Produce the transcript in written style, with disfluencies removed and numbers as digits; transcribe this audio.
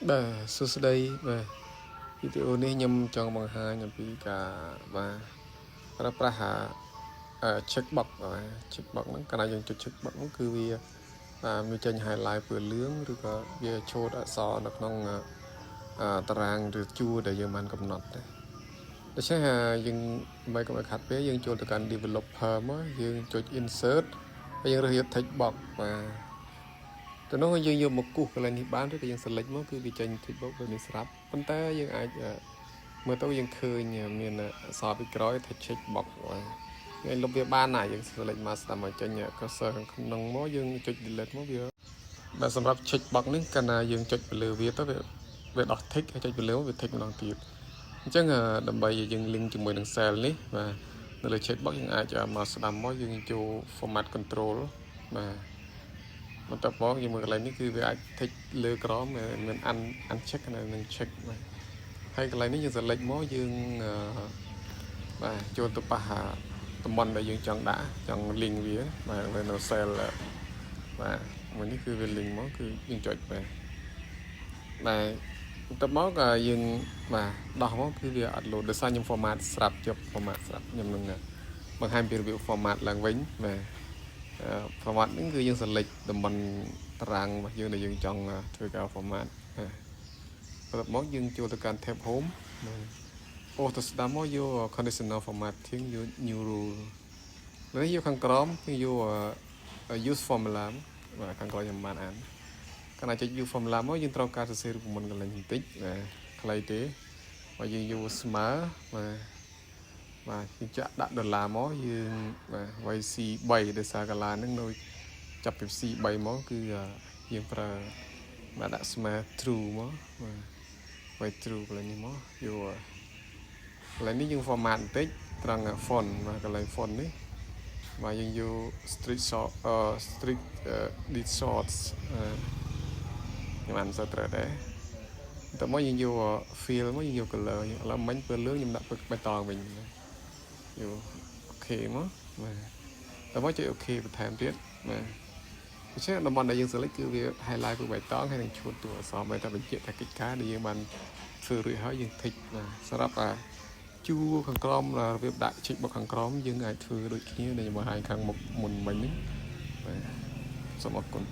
បាទសួស្តីបាទវីដេអូនេះខ្ញុំចង់បង្ហាញអំពីការបាទប្រើប្រាស់check box បាទ check box ហ្នឹងកាលណាយើងចុច check box ហ្នឹងគឺវាមានចេញ highlight ពណ៌លឿងឬក៏វាឆូតអក្សរនៅក្នុងតារាងឬជួរដែលយើងបានកំណត់ដែរដូច្នេះយើងមិនកុំឲ្យខាត់ពេលយើងចូលទៅកាន់ developer មកយើងចុច insert ហើយយើងរើសយក text box បាទទៅនោះយើងយកមកគូសកន្លែងនេះបានឬក៏យើង select មកគឺវាចេញ text box ដូចនេះស្រាប់ប៉ុន្តែយើងអាចមើលទៅយើងឃើញមានអក្សរពីក្រោយថា check box បាទយើងលុបវាបានណាយើង select មកស្ដាប់មកចេញ cursor ក្នុងមកយើងចុច delete មកវាបាទសម្រាប់ check box នេះកាលណាយើងចុចទៅលើវាទៅវាដោះ tick ហើយចុចទៅលើវា tick ម្ដងទៀតអញ្ចឹងដើម្បីយើង link ជាមួយនឹង cell នេះបាទនៅលើ check box យើងអាចមកស្ដាប់មកយើងចូល format control បាទបន្ទាប់មកយើងមើលកន្លែងនេះគឺវាអាច tick លើក្រោមមាន uncheck និង check បាទហើយកន្លែងនេះយើង select មកយើងបាទចូលទៅប៉ះតំបន់ដែលយើងចង់ដាក់ចង់ link វាបាទនៅ cell បាទមួយនេះគឺវា link មកគឺយើងចុចបាទបន្ទាប់មកយើងបាទដោះមកគឺវាអត់ load ដោយសារខ្ញុំ format ស្រាប់ចុះ format ស្រាប់ខ្ញុំនឹងបង្ហាញពីរបៀប format ឡើងវិញបាទ format ហ្នឹងគឺយើង select តំបន់តារាងរបស់យើងដែលយើងចង់ធ្វើការ format បន្ទាប់មកយើងចូលទៅកាន់ tab home អូទៅស្ដាប់មកយក conditional formatting យក new rule នេះយកខាងក្រោមគឺយក use formula បាទខាងក្រោមខ្ញុំបានអានកាលណាចុច use formula មកយើងត្រូវការសរសេររូបមន្តកន្លែងបន្តិចបាទខ្លីទេបើយើងយកស្មើបាទយើងចាក់ដាក់ដុល្លារមកយើងបាទ YC3 ដោយសារកាឡាហ្នឹងនៅចាប់ពី C3 មកគឺយើងប្រើបាទដាក់ស្មើ true មកបាទ true កន្លែងនេះមកយកកន្លែងនេះយើង format បន្តិចត្រង់ font បាទកន្លែង font នេះបាទយើងយក strict did shorts ខ្ញុំបានសើត្រូវដែរតែមកយើងយក fill មកយើងយក color ឥឡូវមិញពណ៌លឿងខ្ញុំដាក់ពណ៌បៃតងវិញយកអូខេមកបាទតែមកចុចអូខេបន្ថែមទៀតបាទដូច្នេះតំបន់ដែលយើង select គឺវា highlight ពណ៌បៃតងហើយនឹងឈួតតួអក្សរបែរតែបញ្ជាក់ថាកិច្ចការដែលយើងបានធ្វើរួចហើយយើង tick បាទសម្រាប់ជួរខាងក្រោមរបៀបដាក់ check box ខាងក្រោមយើងអាចធ្វើដូចគ្នាដែលខ្ញុំបង្ហាញខាងមុខមុនមិញហ្នឹងបាទសូមអរគុណ